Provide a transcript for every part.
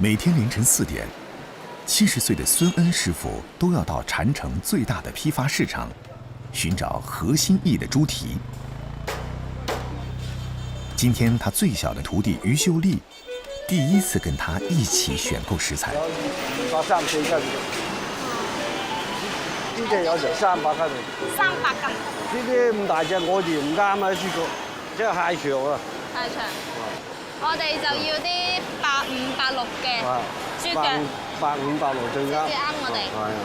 每天凌晨4点，70岁的孙恩师傅都要到禅城最大的批发市场，寻找合心意的猪蹄。今天他最小的徒弟于秀丽，第一次跟他一起选购食材。230斤，呢隻有成300斤。300斤。呢啲咁大隻我哋唔啱啊，師傅，即係太長啊。太長。我哋就要啲85、86嘅豬腳。85、86最啱。最啱我哋。係啊。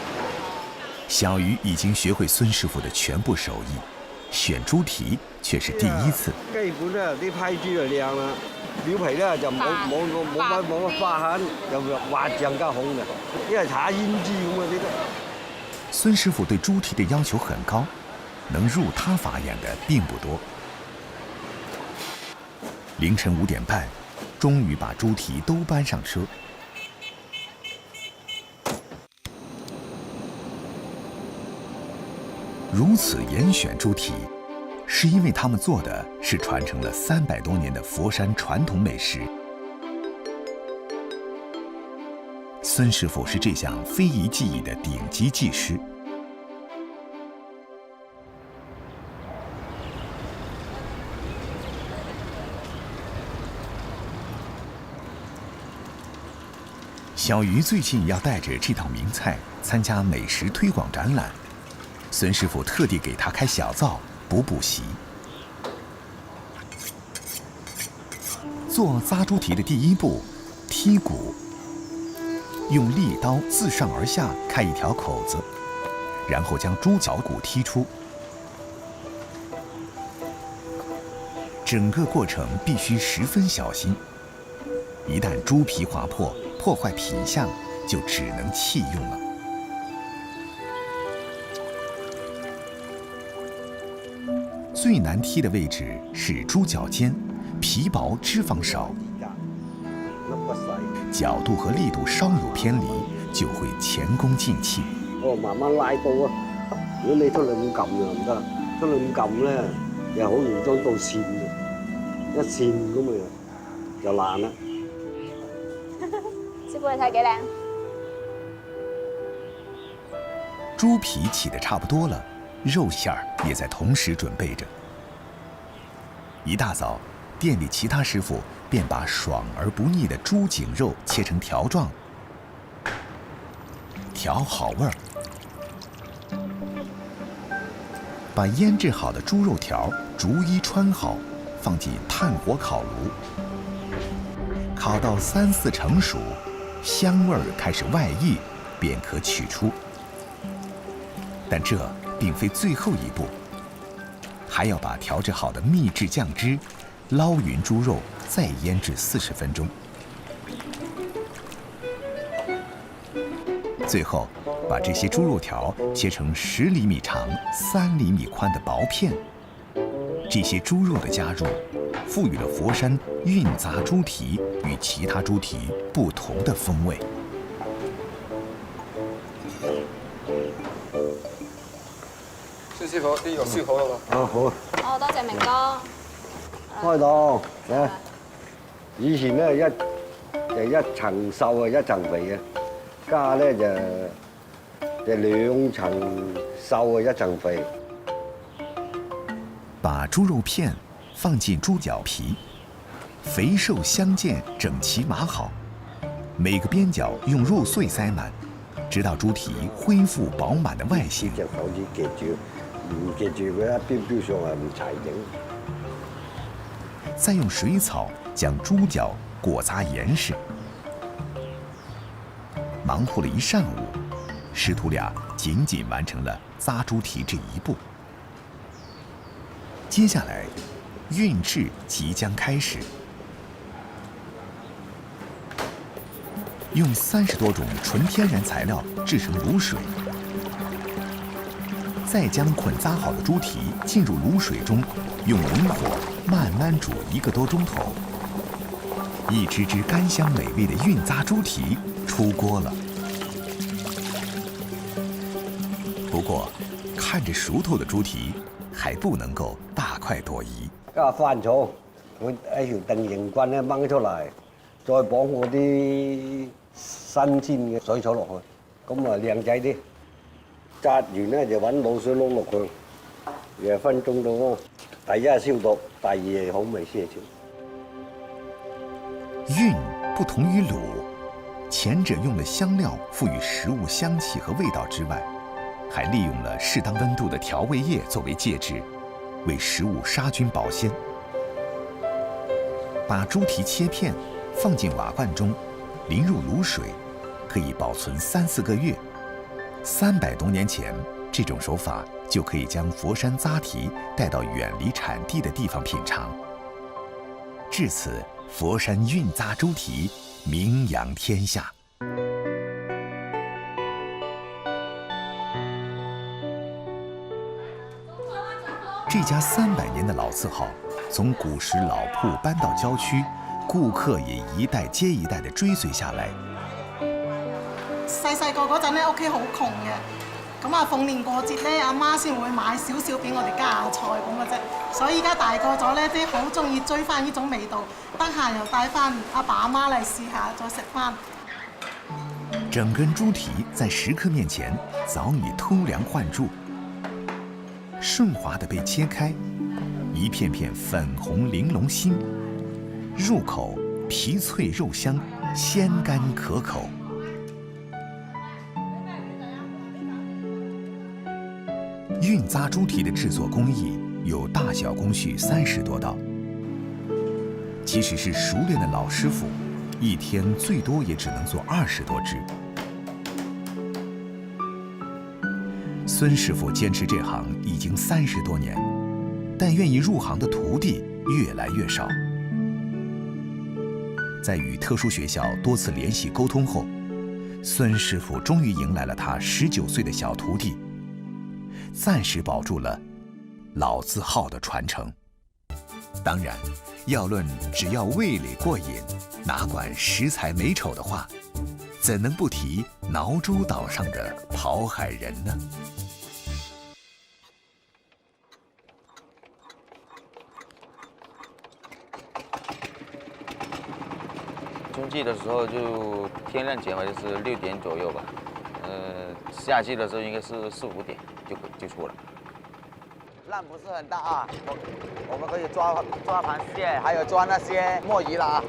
小魚已經學會孫師傅的全部手藝，選豬蹄卻是第一次。基本咧啲批豬就靚啦，表皮咧就冇乜花痕，又滑醬加紅嘅，因為搽胭脂咁啊啲都。孫師傅對豬蹄的要求很高，能入他法眼的並不多。凌晨5點半，終於把豬蹄都搬上車。如此嚴選豬蹄，是因為他們做的是傳承了300多年的佛山傳統美食。孫師傅是這項非遺技藝的頂級技師。小魚最近要帶着這道名菜參加美食推廣展覽，孫師傅特地給他開小灶補習。做扎豬蹄的第一步，剔骨。用利刀自上而下開一條口子，然後將豬腳骨剔出。整個過程必須十分小心，一旦豬皮劃破，破壞品相，就只能棄用了。最難剔的位置是豬腳尖，皮薄脂肪少。角度和力度稍有偏離，就會前功盡棄。慢慢拉刀啊！如果你出嚟咁撳就唔得，出嚟咁撳咧，又好容易將刀跣嘅，一跣咁咪就爛啦。師傅你睇幾靚？豬皮起得差不多了，肉餡兒也在同時準備着。一大早，店裡其他師傅便把爽而不膩的豬頸肉切成條狀，調好味兒。把醃製好的豬肉條逐一穿好，放進炭火烤爐，烤到3、4成熟，香味兒開始外溢，便可取出。但這並非最後一步，還要把調製好的秘製醬汁撈勻豬肉，再醃製40分鐘。最後，把這些豬肉條切成10厘米長、3厘米寬的薄片。這些豬肉的加入，賦予了佛山韻扎豬蹄與其他豬蹄不同的風味。孫師傅，啲肉燒好啦喎。好。哦，多謝明哥。開檔嚟。以前咧一層瘦啊，一層肥啊，家咧就2層瘦啊，1層肥。把豬肉片放進豬腳皮，肥瘦相間，整齊碼好。每個邊角用肉碎塞滿，直到豬蹄恢復飽滿的外形。隻手指夾住，唔夾住佢一邊標上係唔齊整。再用水草將豬腳裹紮嚴實。忙活了一上午，師徒倆僅僅完成了扎豬蹄這一步。接下來，韻製即將開始。用30多種純天然材料製成滷水，再將捆紮好的豬蹄進入滷水中，用明火慢慢煮1個多鐘頭。一隻隻甘香美味的韻扎豬蹄出鍋了。不過，看着熟透的豬蹄，還不能夠大快朵頤。加番草，我喺條定型棍咧掹出嚟，再綁嗰啲新鮮嘅水草落去，咁啊靚仔啲。紮完咧就揾鹵水撈落去，2分鐘到咯。第一消毒，第二好味些少。韻不同于卤，前者用了香料赋予食物香气和味道之外，还利用了适当温度的调味液作为介质，为食物杀菌保鲜。把猪蹄切片，放进瓦罐中，淋入卤水，可以保存3、4个月。300多年前，这种手法就可以将佛山扎蹄带到远离产地的地方品尝。至此，佛山韵扎猪蹄名扬天下。这家300年的老字号，从古时老铺搬到郊區，顧客也一代接一代地追隨下來。細個嗰陣咧，屋企好窮嘅，咁啊逢年過節咧，阿媽先會買少少俾我哋家下菜咁嘅啫。所以而家大個咗咧，啲好中意追翻呢種味道，得閒又帶翻阿爸阿媽嚟試下，再食翻。整根豬蹄在食客面前早已偷梁換柱，順滑地被切開，一片片粉紅玲瓏心，入口皮脆肉香，鮮甘可口。韻扎豬蹄的製作工藝有大小工序30多道，即使是熟練的老師傅，一天最多也只能做20多隻。孫師傅堅持這行已經30多年，但願意入行的徒弟越來越少。在與特殊學校多次聯繫溝通後，孫師傅終於迎來了他19歲的小徒弟，暫時保住了老字號的傳承。當然，要論只要味蕾過癮，哪管食材美醜的話，怎能不提蘆洲島上的跑海人呢？春季的时候就天亮前吧，就是6点左右吧。夏季的时候应该是4、5点就出了。浪不是很大啊，我们可以抓螃蟹，还有抓那些墨鱼了啊。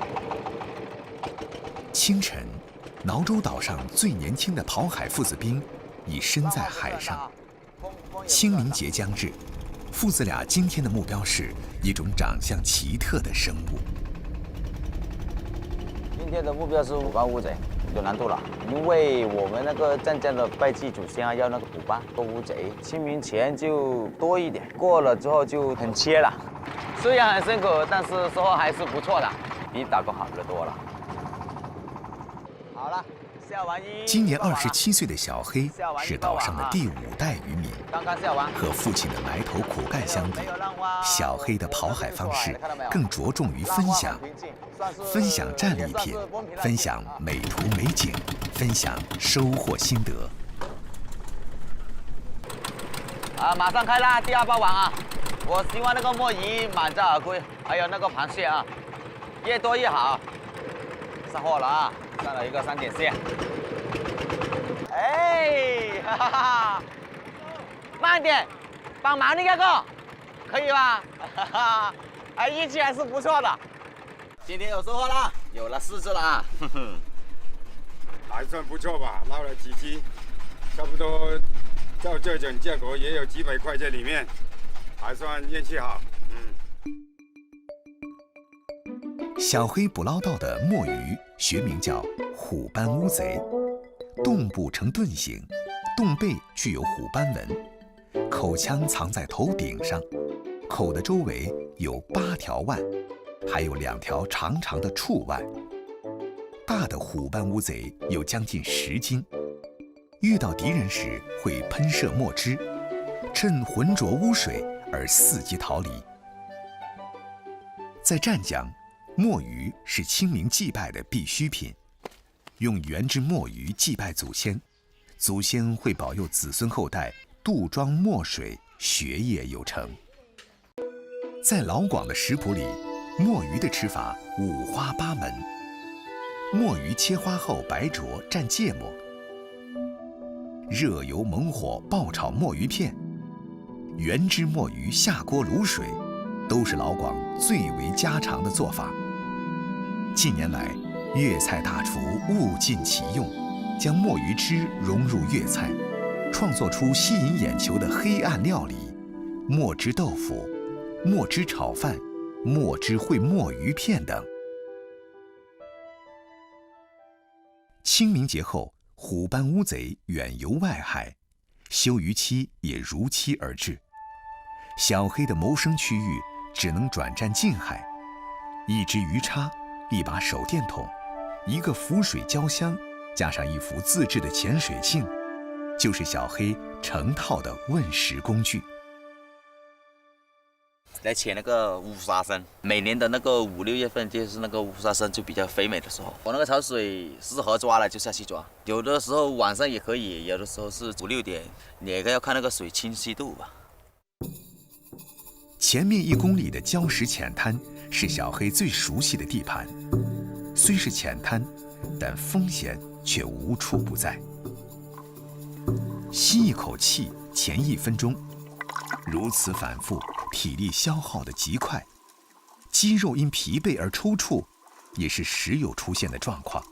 清晨，蘆洲岛上最年轻的跑海父子兵已身在海上。清明节将至，父子俩今天的目标是一种长相奇特的生物。今天的目标是虎斑乌贼，有难度了，因为我们那个镇江的拜祭祖先啊，要那个虎斑和乌贼，清明前就多一点，过了之后就很缺了。虽然很辛苦，但是收获还是不错的，比打工好得多了。好了，下完一。今年27岁的小黑是岛上的第5代渔民，刚刚下完，和父亲的埋头苦干相比，小黑的跑海方式更着重于分享。分享战利品，分享美图美景，分享收获心得。马上开啦，第2包网啊！我希望那个墨鱼满载而归，还有那个螃蟹啊，越多越好。上货了啊，上了一个3点蟹。哎，哈哈哈！慢点，帮忙那个，可以吧？哈哈，哎，运气还是不错的。今天有收获了，有了4只了啊！还算不错吧，捞了几只，差不多照这种价格也有几百块在里面，还算运气好。小黑捕捞到的墨鱼学名叫虎斑乌贼，洞部呈盾形，洞背具有虎斑纹，口腔藏在头顶上，口的周围有8条腕。还有2条长长的触腕。大的虎斑乌贼有将近10斤，遇到敌人时会喷射墨汁，趁浑浊污水而伺机逃离。在湛江，墨鱼是清明祭拜的必需品，用原汁墨鱼祭拜祖先，祖先会保佑子孙后代肚装墨水，学业有成。在老广的食谱里，墨鱼的吃法5花8门，墨鱼切花后白灼蘸芥末，热油猛火爆炒墨鱼片，原汁墨鱼下锅卤水，都是老广最为家常的做法。近年来，粤菜大厨物尽其用，将墨鱼汁融入粤菜，创作出吸引眼球的黑暗料理——墨汁豆腐、墨汁炒饭、墨汁烩墨鱼片等。清明节后，虎斑乌贼远游外海，休渔期也如期而至。小黑的谋生区域只能转战近海，一只鱼叉，一把手电筒，一个浮水胶箱，加上一副自制的潜水镜，就是小黑成套的问食工具。来潜那个乌沙参，每年的那个5、6月份就是那个乌沙参就比较肥美的时候。我那个潮水适合抓了就下去抓，有的时候晚上也可以，有的时候是5、6点，哪个要看那个水清晰度吧。前面1公里的礁石浅滩是小黑最熟悉的地盘，虽是浅滩，但风险却无处不在。吸一口气，前1分钟，如此反复，体力消耗得极快，肌肉因疲惫而抽搐，也是时有出现的状况。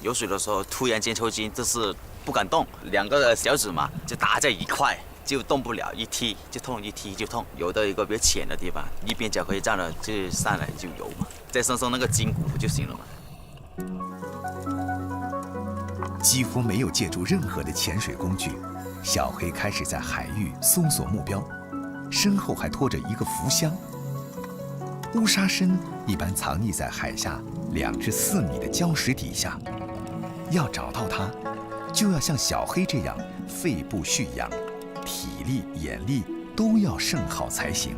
有水的时候突然间抽筋，这是不敢动，2个脚趾嘛就打在一块，就动不了，一踢就痛，一踢就痛。有的一个比较浅的地方，一边脚可以站了，就上来就游嘛，再松松那个筋骨就行了嘛。几乎没有借助任何的潜水工具，小黑开始在海域搜索目标，身后还拖着一个浮箱。乌沙参一般藏匿在海下2至4米的礁石底下，要找到它，就要像小黑这样肺部蓄氧，体力、眼力都要甚好才行。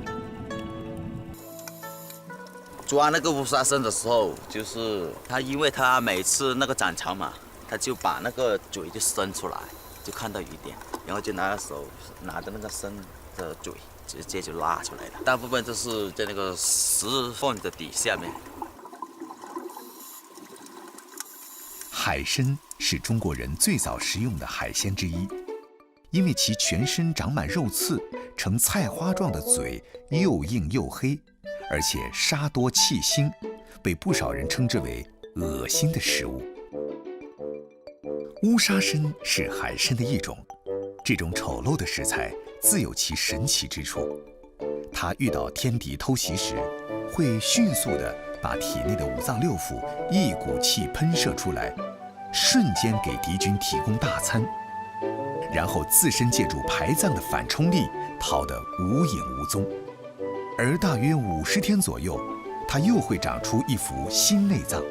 抓那个乌沙参的时候，就是它，因为它每次那个涨潮嘛，它就把那个嘴就伸出来，就看到鱼点，然后就拿手拿着那个参的嘴，直接就拉出来了。大部分都是在那个石缝的底下面。海参是中国人最早食用的海鲜之一，因为其全身长满肉刺，呈菜花状的嘴又硬又黑，而且沙多气腥，被不少人称之为恶心的食物。乌沙参是海参的一种，这种丑陋的食材自有其神奇之处。它遇到天敌偷袭时，会迅速地把体内的5脏6腑一股气喷射出来，瞬间给敌军提供大餐，然后自身借助排脏的反冲力逃得无影无踪。而大约50天左右，它又会长出一副新内脏。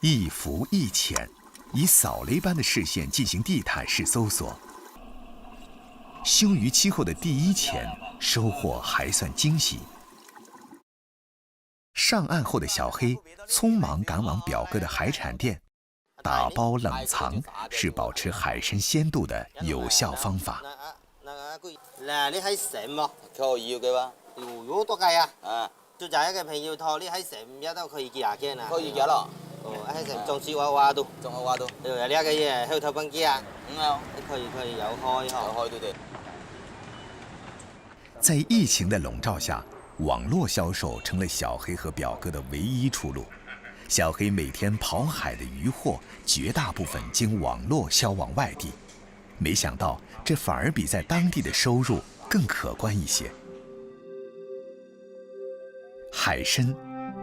一浮一潜，以扫雷般的视线进行地毯式搜索。休渔期后的第1潜，收获还算惊喜。上岸后的小黑匆忙赶往表哥的海产店，打包冷藏是保持海参鲜度的有效方法。嗱，你喺成喎，可以嘅話，好多計啊！啊，就就一個朋友拖，你喺成一都可以幾廿件啊！可以嘅咯，哦，喺成種子娃娃都，仲有話到，對啊，呢一個嘢喺頭崩機啊！可以有開有嗬。開對對。在疫情的笼罩下，网络销售成了小黑和表哥的唯一出路。小黑每天跑海的渔获，绝大部分经网络销往外地。没想到，这反而比在当地的收入更可观一些。海参，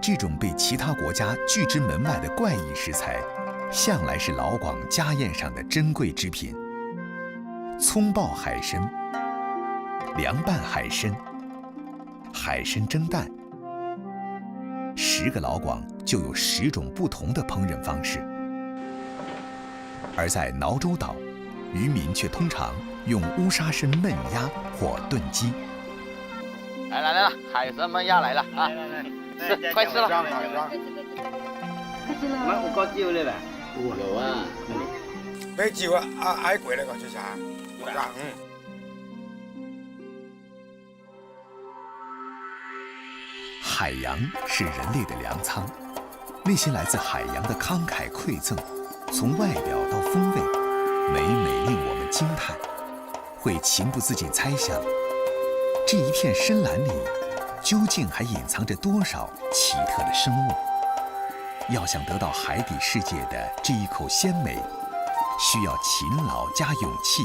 这种被其他国家拒之门外的怪异食材，向来是老广家宴上的珍贵之品。葱爆海参、凉拌海参、海参蒸蛋，10个老广就有10种不同的烹饪方式。而在挠洲岛，渔民却通常用乌沙参焖鸭或炖鸡。来了，海参焖鸭来了啊！吃，快吃了。我講招你啦。有啊。俾照啊，矮鬼那个就是啥？海洋是人类的粮仓，那些来自海洋的慷慨馈赠，从外表到风味，每每令我们惊叹，会情不自禁猜想，这一片深蓝里，究竟还隐藏着多少奇特的生物？要想得到海底世界的这一口鲜美，需要勤劳加勇气，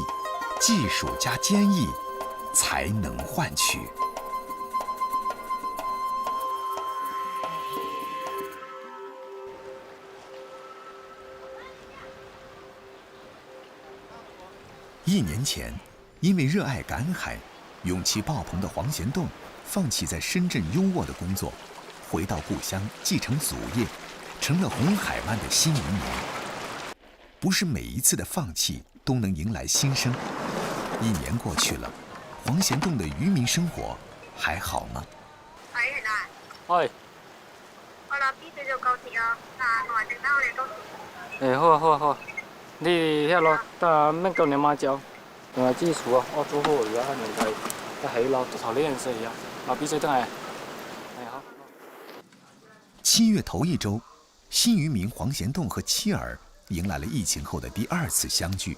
技术加坚毅，才能换取。1年前，因为热爱赶海，勇气爆棚的黄贤栋放弃在深圳优渥的工作，回到故乡继承祖业，成了红海湾的新渔民。不是每一次的放弃都能迎来新生。1年过去了，黃賢棟的漁民生活還好嗎？係啊，係。我落邊叫做高鐵啊，但同埋直返我哋高鐵。好啊好啊好啊，你遐落搭乜舊年買酒？用嚟基礎啊，我做好而家年代一起咯，頭呢件事啊，啊必須都係。好。7月頭1周，新漁民黃賢棟和妻兒迎來了疫情後的第2次相聚，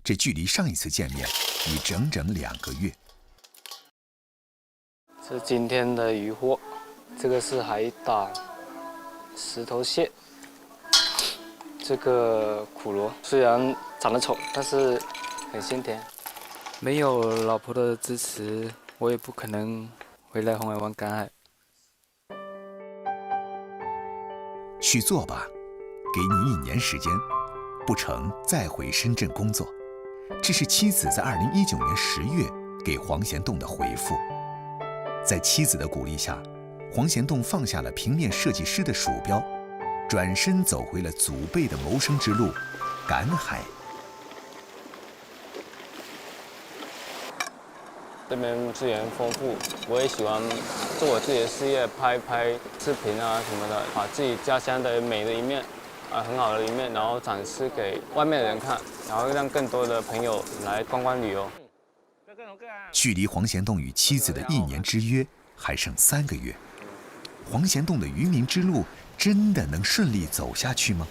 這距離上一次見面已整整2個月。是今天的漁獲，這個是海膽、石頭蟹，這個苦螺雖然長得醜，但是很鮮甜。沒有老婆的支持，我也不可能回來紅海灣趕海。去做吧，給你1年時間，不成再回深圳工作。這是妻子在2019年10月給黃賢棟的回復。在妻子的鼓勵下，黃賢棟放下了平面設計師的鼠標，轉身走回了祖輩的謀生之路，趕海。這邊資源豐富，我也喜歡做我自己的事業，拍視頻啊什麼的，把自己家鄉的美的一面，很好的一面，然後展示給外面的人看，然後讓更多的朋友來觀光旅遊。距離黃賢棟與妻子的1年之約還剩3個月，黃賢棟的漁民之路真的能順利走下去嗎？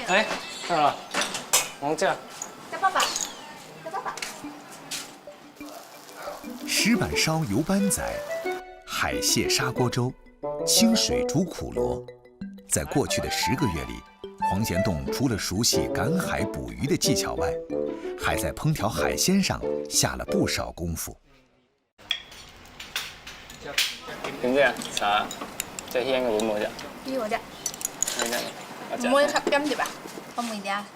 哎，看了，王價。石板燒油斑仔，海蟹砂鍋粥，清水煮苦螺。在過去的10個月裡，黃賢棟除了熟悉趕海捕魚的技巧外，還在烹調海鮮上下了不少功夫。點啫？啥？即係香嘅會冇啫？要啫。唔會吸金碟啊？我唔會啲啊。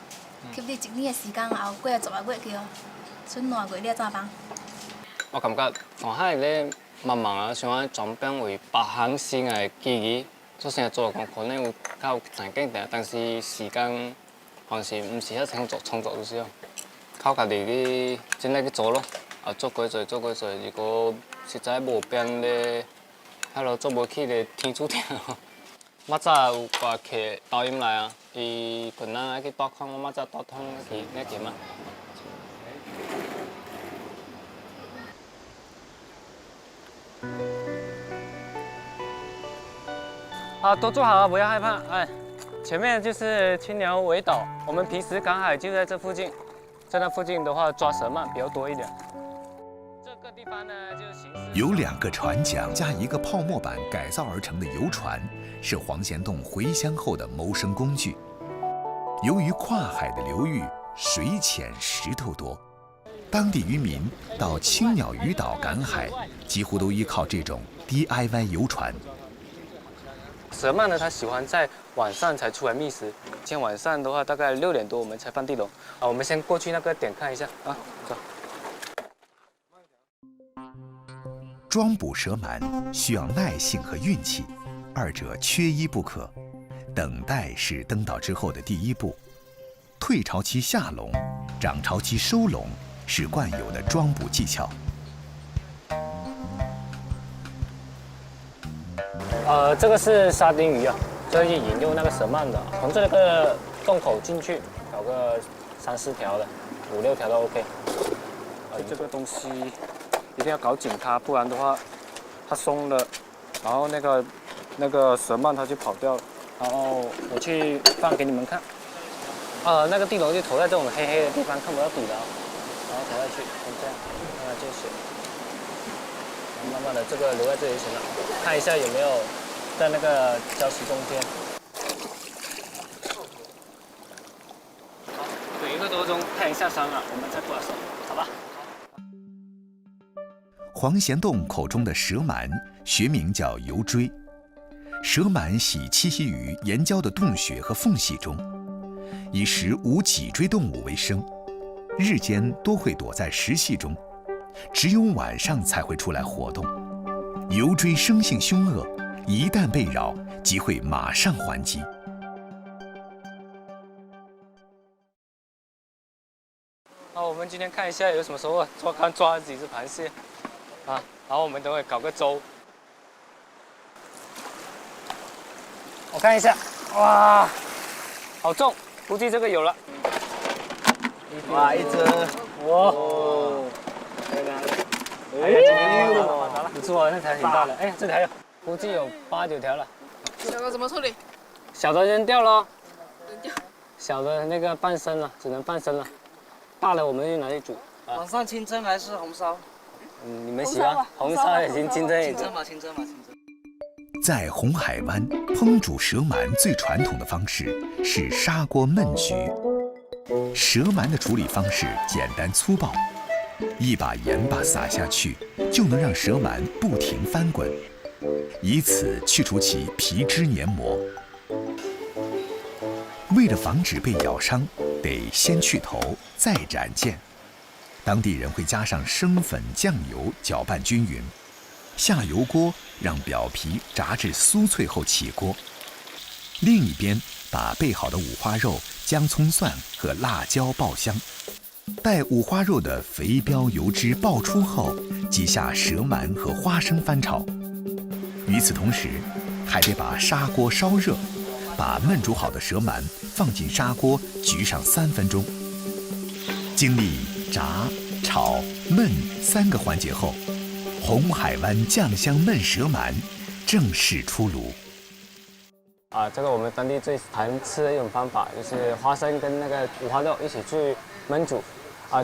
吸啲1年嘅時間熬幾日10個月嘅，春暖過呢一陣班。我感覺趕海咧慢慢啊，想轉變為別行新嘅技藝，做成日做工可能會較難簡單，但是時間還是唔是一創作嘅時候，靠家己去盡力去做咯。啊，做幾做，如果實在無變咧，喺度做唔起咧，天注定。我早有掛去導演來啊，伊困難去多看，我早多通去那件嘛。好，都坐好了，不要害怕。哎，前面就是青鸟尾岛，我們平時趕海就在這附近，在那附近的話抓蛇鰻比較多一點。這個地方呢，就形式由2個船槳加1個泡沫板改造而成的遊船，是黃賢棟回鄉後的謀生工具。由於跨海的流域水淺石頭多，當地漁民到青鳥魚島趕海，幾乎都依靠這種 DIY 遊船。蛇鰻呢，它喜歡在晚上才出來覓食。今天晚上的話，大概6點多我們才放地籠。啊，我們先過去那個點看一下啊，走。裝捕蛇鰻需要耐性和運氣，2者缺一不可。等待是登島之後的第1步，退潮期下籠，漲潮期收籠是慣有的裝捕技巧。這個是沙丁魚啊，就是引誘那個蛇鰻的，從這個洞口進去，搞個3、4條的，5、6條都 OK。這個東西一定要搞紧它，不然的话，它松了，然后那个蛇鳗它就跑掉了。然后我去放给你们看。那个地笼就投在这种黑黑的地方，看不到底的，然后投下去，就这样，让它进水。慢慢的，这个留在这里就行了。看一下有没有在那个礁石中间。好，等1个多钟，太阳下山了，我们再过来收，好吧？黄贤栋口中的蛇鳗，学名叫油锥。蛇鳗喜栖息于岩礁的洞穴和缝隙中，以食无脊椎动物为生，日间多会躲在石隙中，只有晚上才会出来活动。油锥生性凶恶，一旦被扰，即会马上还击。好，我们今天看一下有什么收获，抓了几只螃蟹，然后我们等会搞个粥。我看一下，哇，好重，估计这个有了。哇，一只，哇，哎呀，今天不错，那条挺大的。哎，这条有，估计有8、9条了。小的怎么处理？小的扔掉咯，扔掉。小的那个半生了，只能半生了。大了我们就拿去煮。晚上清蒸还是红烧？你们喜欢红烧也行，清蒸也行。清蒸吧。在红海湾烹煮蛇鳗最传统的方式是砂锅焖焗。蛇鳗的处理方式简单粗暴，一把盐巴撒下去，就能让蛇鳗不停翻滚，以此去除其皮脂黏膜。为了防止被咬伤，得先去头，再斩件。当地人会加上生粉、酱油搅拌均匀，下油锅让表皮炸至酥脆后起锅。另一边把备好的五花肉、姜、葱、蒜和辣椒爆香，待五花肉的肥膘油脂爆出后，即下蛇鳗和花生翻炒。与此同时，还得把砂锅烧热，把焖煮好的蛇鳗放进砂锅焗上3分钟。经历炸、炒、焖3个环节后，红海湾酱香焖蛇鳗正式出炉。这个我们当地最常吃的一种方法，就是花生跟那个五花肉一起去焖煮。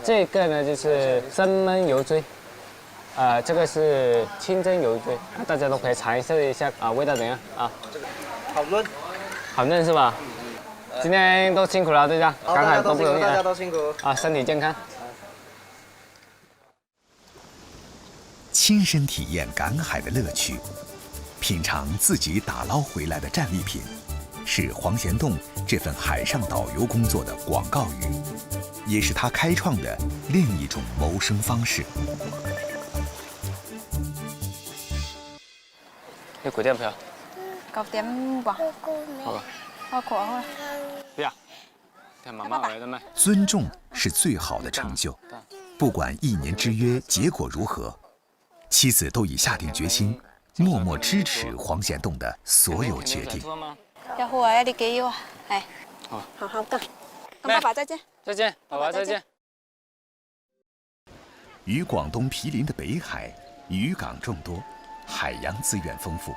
这个呢就是生焖油锥，这个是清蒸油锥，大家都可以尝试一下味道怎样啊？好嫩，好嫩是吧？今天都辛苦了，大家，赶海都不容易，大家都辛苦身体健康。亲身体验赶海的乐趣，品尝自己打捞回来的战利品，是黄贤栋这份海上导游工作的广告语，也是他开创的另一种谋生方式。你9點票？9點吧。好吧。我過好了。不要，看媽媽來的咩？尊重是最好的成就，不管1年之约结果如何，妻子都已下定决心，默默支持黄贤栋的所有决定。要好啊，你加油啊！哎，好好的，跟爸爸再见。再见，爸爸再见。与广东毗邻的北海，渔港众多，海洋资源丰富，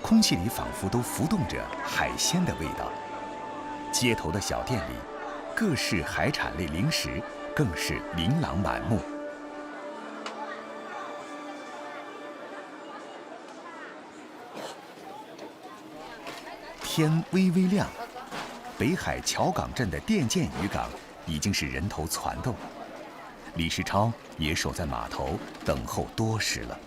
空气里仿佛都浮动着海鲜的味道。街头的小店里，各式海产类零食更是琳琅满目。天微微亮，北海桥港镇的电建渔港已经是人头攒动，李世超也守在码头等候多时了。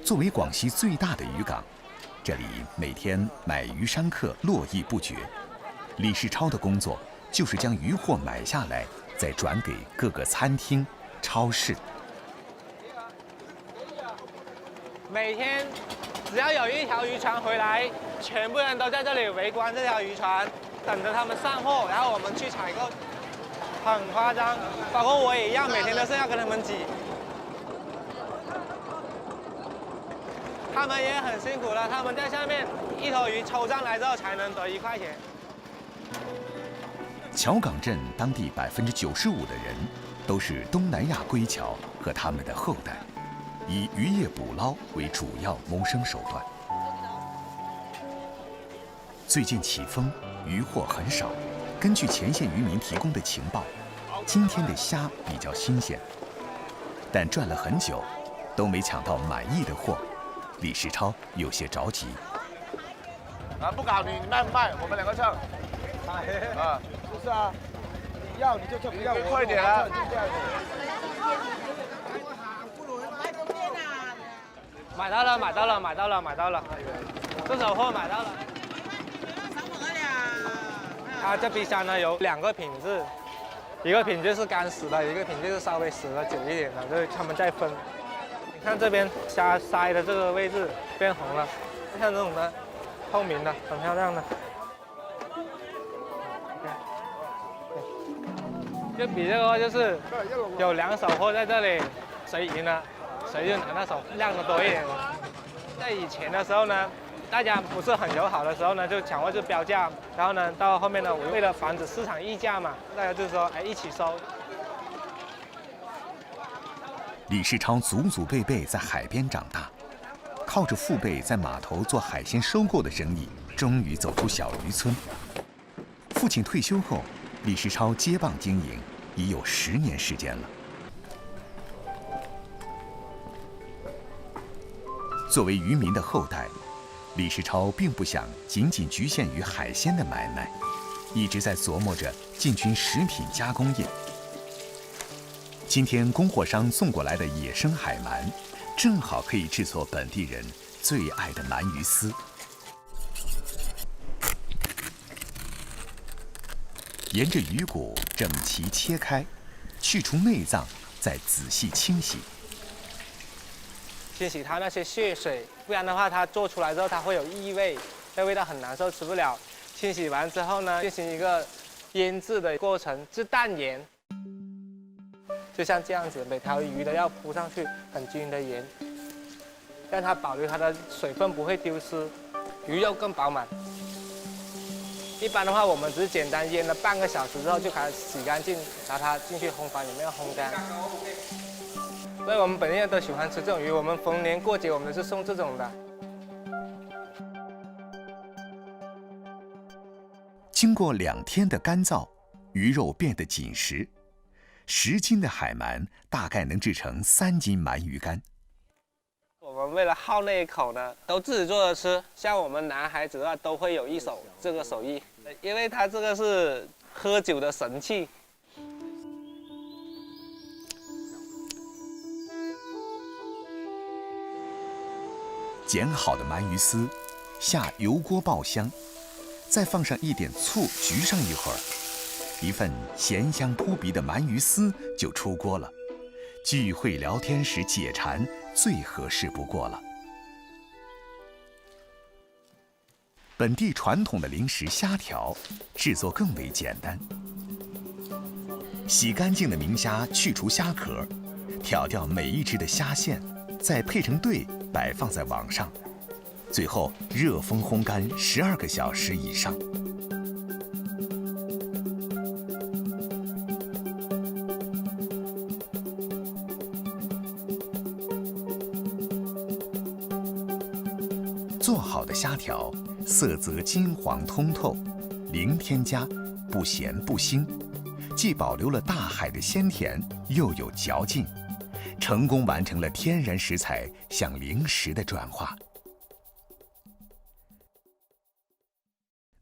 作为广西最大的渔港，这里每天买鱼商客络绎不绝。李世超的工作就是将渔货买下来，再转给各个餐厅、超市。每天只要有一条渔船回来，全部人都在这里围观这条渔船，等着他们上货，然后我们去采购，很夸张。包括我也一样，每天都是要跟他们挤。他们也很辛苦了，他们在下面一头鱼抽上来之后才能得1块钱。桥岗镇当地95%的人都是东南亚归侨和他们的后代，以渔业捕捞为主要谋生手段。最近起风，渔获很少。根据前线渔民提供的情报，今天的虾比较新鲜，但转了很久，都没抢到满意的货。李世超有些着急。不搞你卖不卖？我们2个称。就是啊，你要你就称，不要快点啊！买到了，买到了，买到了，买到了，这手货买到了。它这冰箱呢有2个品质，一个品质是干死的，一个品质是稍微死的久一点的，就是他们在分。你看这边虾鳃的这个位置变红了，像这种的透明的，很漂亮的。就比这个话就是有2手货在这里，谁赢了，谁就拿那手量的多一点。在以前的时候呢，大家不是很友好的时候呢，就抢货就标价，然后呢，到后面呢，为了防止市场溢价嘛，大家就说哎一起收。李世超祖祖辈辈在海边长大，靠着父辈在码头做海鲜收购的生意，终于走出小渔村。父亲退休后，李世超接棒经营，已有10年时间了。作为渔民的后代，李世超并不想仅仅局限于海鲜的买卖，一直在琢磨着进军食品加工业。今天供货商送过来的野生海鳗，正好可以制作本地人最爱的鳗鱼丝。沿着鱼骨整齐切开，去除内脏，再仔细清洗。清洗它那些血水，不然的话它做出来之后它会有异味，那味道很难受，吃不了。清洗完之后呢，进行一个腌制的过程，是淡盐。就像这样子，每条鱼都要铺上去很均匀的盐，让它保留它的水分不会丢失，鱼肉更饱满。一般的话，我们只是简单腌了半个小时之后就开始洗干净，拿它进去烘房里面烘干。所以我们本地人都喜欢吃这种鱼，我们逢年过节我们都是送这种的。经过2天的干燥，鱼肉变得紧实。10斤的海鳗大概能制成3斤鳗鱼干。我们为了好那一口呢，都自己做着吃。像我们男孩子的话，都会有一手这个手艺，因为它这个是喝酒的神器。剪好的鳗鱼丝，下油锅爆香，再放上一点醋，焗上一会儿。一份咸香扑鼻的鳗鱼丝就出锅了，聚会聊天时解馋最合适不过了。本地传统的零食虾条制作更为简单，洗干净的明虾去除虾壳，挑掉每一只的虾线，再配成对摆放在网上，最后热风烘干12个小时以上。做好的虾条色泽金黄通透，零添加，不咸不腥，既保留了大海的鲜甜，又有嚼劲，成功完成了天然食材向零食的转化。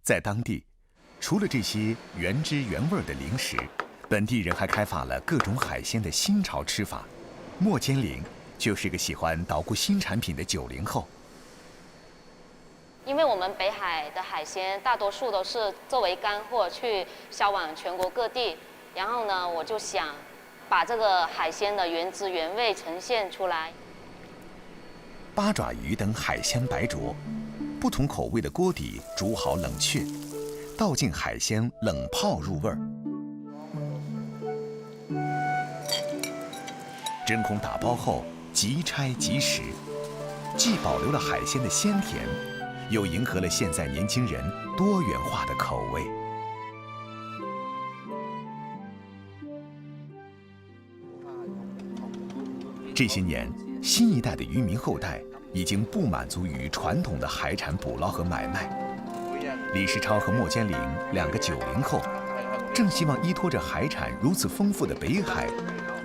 在当地，除了这些原汁原味的零食，本地人还开发了各种海鲜的新潮吃法。莫坚玲就是个喜欢捣鼓新产品的90后。因为我们北海的海鲜大多数都是作为干货去销往全国各地，然后呢，我就想把这个海鲜的原汁原味呈现出来。八爪鱼等海鲜白灼，不同口味的锅底煮好冷却，倒进海鲜冷泡入味儿。真空打包后即拆即食，既保留了海鲜的鲜甜，又迎合了现在年轻人多元化的口味。这些年，新一代的渔民后代已经不满足于传统的海产捕捞和买卖。李世超和莫坚林两个90后，正希望依托着海产如此丰富的北海，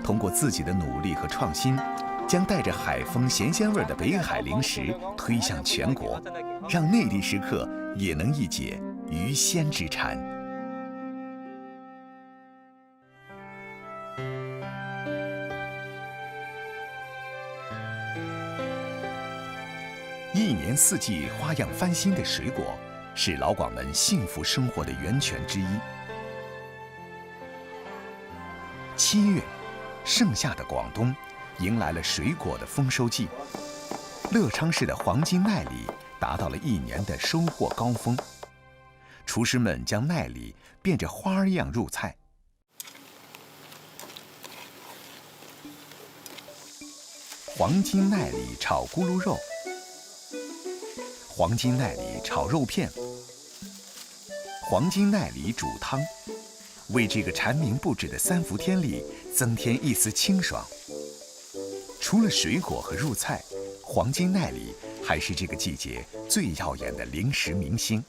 通过自己的努力和创新，将带着海风咸鲜味的北海零食推向全国，让内地食客也能一解鱼鲜之馋。一年四季花样翻新的水果，是老广们幸福生活的源泉之一。7月，盛夏的广东迎来了水果的丰收季。乐昌市的黄金奈李达到了1年的收获高峰，厨师们将奈李变着花儿样入菜。黄金奈李炒咕噜肉，黄金奈李炒肉片，黄金奈李煮汤，为这个蝉鸣不止的3伏天里增添一丝清爽。除了水果和入菜，黄金奈李还是这个季节最耀眼的零食明星。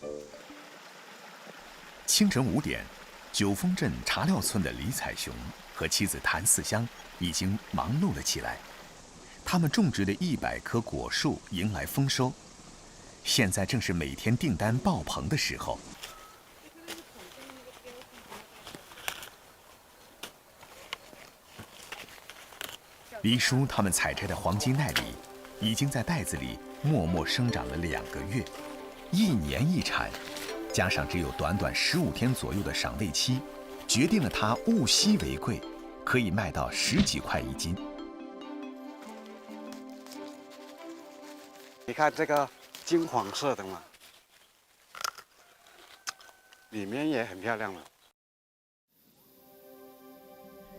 清晨5点，九峰镇茶料村的李彩雄和妻子谭四香已经忙碌了起来。他们种植的100棵果树迎来丰收，现在正是每天订单爆棚的时候。黎叔他们采摘的黄金奈李，已经在袋子里默默生长了2个月，1年1产，加上只有短短15天左右的赏味期，决定了它物稀为贵，可以卖到10几块1斤。你看这个金黄色的嘛，里面也很漂亮了。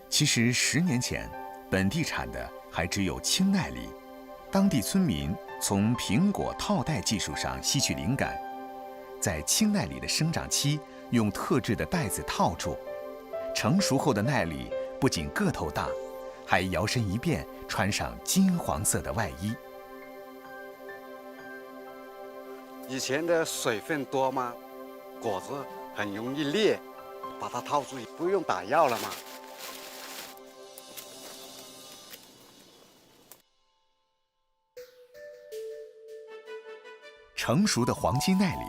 其实10年前，本地产的还只有青奈李，当地村民从苹果套袋技术上吸取灵感，在青奈李的生长期用特制的袋子套住，成熟后的奈李不仅个头大，还摇身一变穿上金黄色的外衣。以前的水分多嘛，果子很容易裂，把它套住不用打药了嘛。成熟的黄金奈李，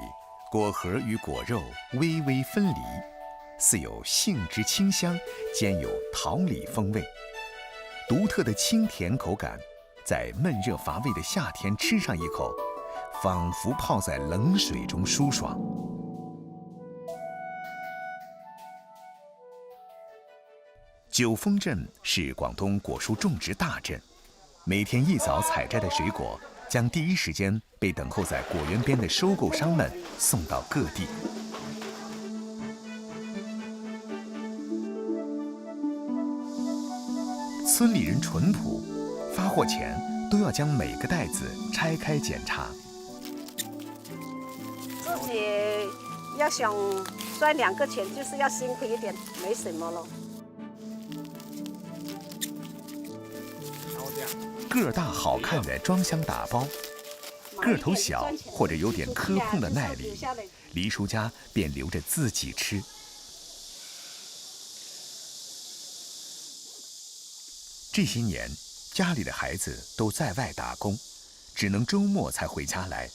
果核与果肉微微分离，似有杏之清香，兼有桃李风味，独特的清甜口感，在闷热乏味的夏天吃上一口，仿佛泡在冷水中舒爽。九峰镇是广东果蔬种植大镇，每天一早采摘的水果将第一时间被等候在果园边的收购商们送到各地。村里人淳朴，发货前都要将每个袋子拆开检查。自己要想赚2个钱，就是要辛苦一点，没什么了。个大好看的装箱打包，个头小或者有点磕碰的奈李，黎叔家便留着自己吃。这些年，家里的孩子都在外打工，只能周末才回家来。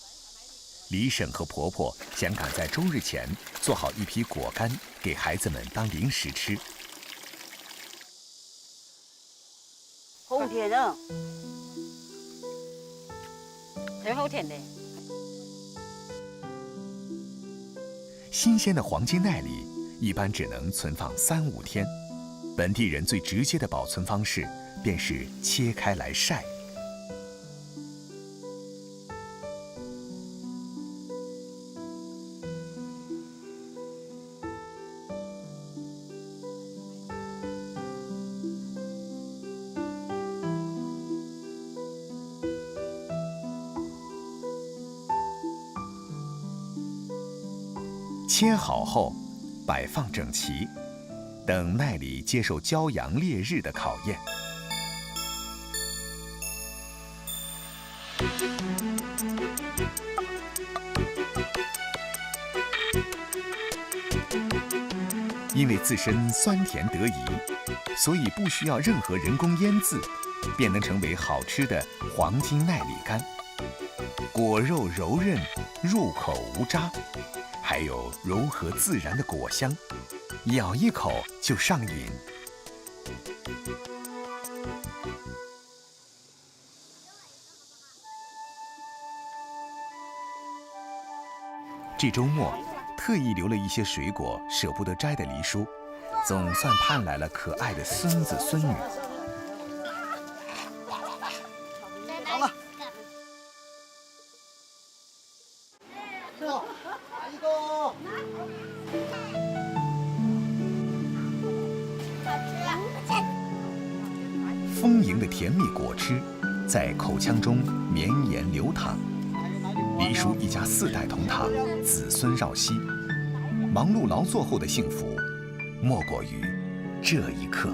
李婶和婆婆想赶在周日前做好一批果干，给孩子们当零食吃。好甜啊！挺好甜的。新鲜的黄金奈李一般只能存放3、5天，本地人最直接的保存方式便是切开来晒。切好后，摆放整齐，等奈李接受骄阳烈日的考验。因为自身酸甜得宜，所以不需要任何人工腌制，便能成为好吃的黄金耐力干。果肉柔韧，入口无渣，还有柔和自然的果香，咬一口就上瘾。这周末，特意留了一些水果舍不得摘的黎叔，总算盼来了可爱的孙子孙女。好了，一个。丰盈的甜蜜果汁，在口腔中绵延流淌。黎叔一家4代同堂，子孙绕膝，忙碌劳作后的幸福，莫过于这一刻。